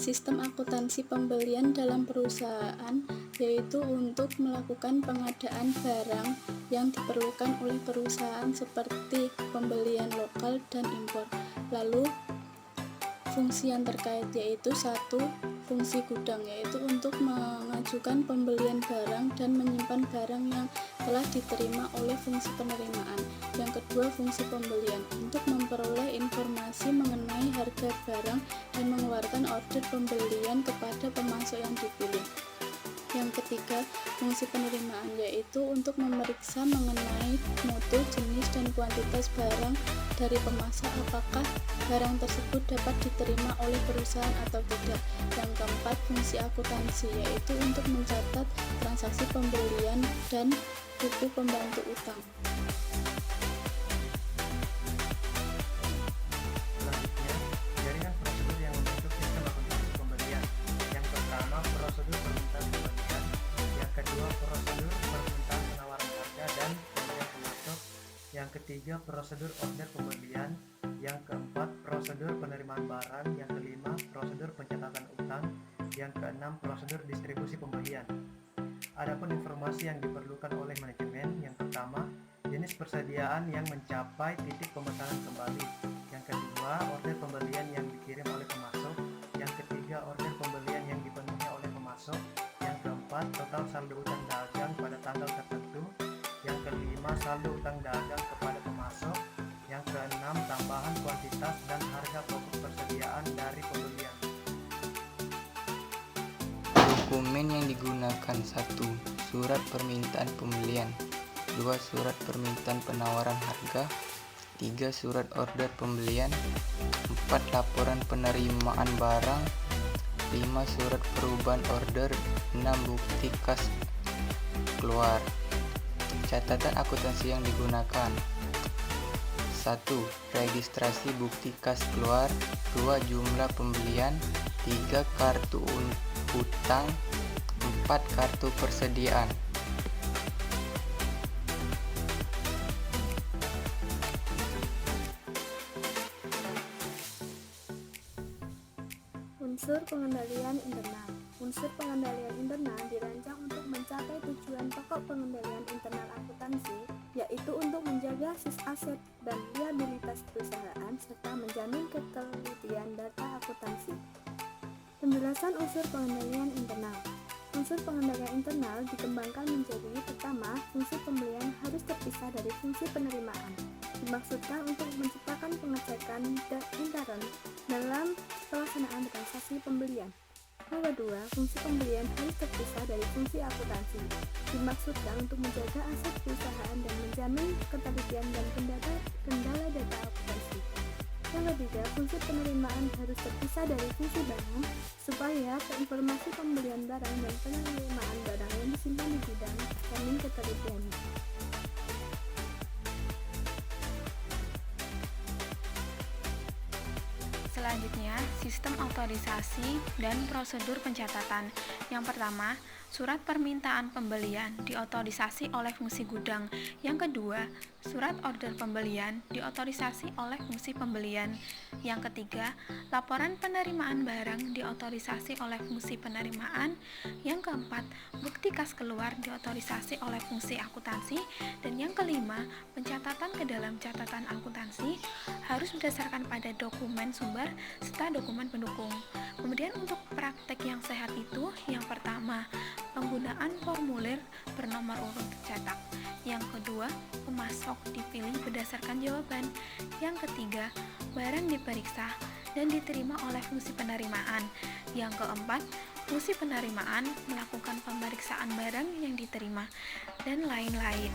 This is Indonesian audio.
sistem akuntansi pembelian dalam perusahaan, yaitu untuk melakukan pengadaan barang yang diperlukan oleh perusahaan seperti pembelian lokal dan impor. Lalu fungsi yang terkait yaitu satu, fungsi gudang, yaitu untuk mengajukan pembelian barang dan menyimpan barang yang telah diterima oleh fungsi penerimaan. Yang kedua, fungsi pembelian, untuk memperoleh informasi mengenai harga barang dan mengeluarkan order pembelian kepada pemasok yang dipilih. Yang ketiga, fungsi penerimaan, yaitu untuk memeriksa mengenai mutu, jenis, dan kuantitas barang dari pemasok, apakah barang tersebut dapat diterima oleh perusahaan atau tidak. Yang keempat, fungsi akuntansi, yaitu untuk mencatat transaksi pembelian dan buku pembantu utang. Selanjutnya, jaringan prosedur yang membentuk sistem akuntansi pembelian. Yang pertama, prosedur permintaan pembelian. Yang kedua, prosedur permintaan penawaran harga dan pembelian pemasok. Yang ketiga, prosedur order pembelian. Yang keempat, prosedur penerimaan barang. Yang kelima, prosedur pencatatan utang. Yang keenam, prosedur distribusi pembelian. Adapun informasi yang diperlukan oleh manajemen, yang pertama, jenis persediaan yang mencapai titik pemesanan kembali. Yang kedua, order pembelian yang dikirim oleh pemasok. Yang ketiga, order pembelian yang dipenuhi oleh pemasok. Yang keempat, total saldo utang dagang pada tanggal tertentu. Yang kelima, saldo utang dagang kepada pemasok. Yang keenam, tambahan kuantitas dan harga pokok persediaan dari pembelian. Dokumen yang digunakan: 1. Surat permintaan pembelian. 2. Surat permintaan penawaran harga. 3. Surat order pembelian. 4. Laporan penerimaan barang. 5. Surat perubahan order. 6. Bukti kas keluar. Catatan akuntansi yang digunakan: 1. Registrasi bukti kas keluar. 2. Jumlah pembelian. 3. Kartu utang. 4. Kartu persediaan. Unsur pengendalian internal. Unsur pengendalian internal dirancang untuk mencapai tujuan pokok pengendalian internal akuntansi, yaitu untuk menjaga aset dan liabilitas perusahaan serta menjamin ketelitian data akuntansi. Penjelasan unsur pengendalian internal. Unsur pengendalian internal dikembangkan menjadi: pertama, fungsi pembelian harus terpisah dari fungsi penerimaan. Dimaksudkan untuk menciptakan pengecekan intern dalam pelaksanaan transaksi pembelian. Yang kedua, fungsi pembelian harus terpisah dari fungsi akuntansi. Dimaksudkan untuk menjaga aset perusahaan dan menjamin ketelitian dan kendala data akuntansi. Yang ketiga, fungsi penerimaan harus terpisah dari fungsi barang, supaya informasi pembelian barang dan penerimaan barang yang disimpan di gudang terjamin ketelitiannya. Selanjutnya, sistem otorisasi dan prosedur pencatatan. Yang pertama, surat permintaan pembelian diotorisasi oleh fungsi gudang. Yang kedua, surat order pembelian diotorisasi oleh fungsi pembelian. Yang ketiga, laporan penerimaan barang diotorisasi oleh fungsi penerimaan. Yang keempat, bukti kas keluar diotorisasi oleh fungsi akuntansi. Dan yang kelima, pencatatan ke dalam catatan akuntansi harus berdasarkan pada dokumen sumber serta dokumen pendukung. Kemudian untuk praktek yang sehat itu, yang pertama, penggunaan formulir bernomor urut cetak. Yang kedua, pemasok dipilih berdasarkan jawaban. Yang ketiga, barang diperiksa dan diterima oleh fungsi penerimaan. Yang keempat, fungsi penerimaan melakukan pemeriksaan barang yang diterima, dan lain-lain.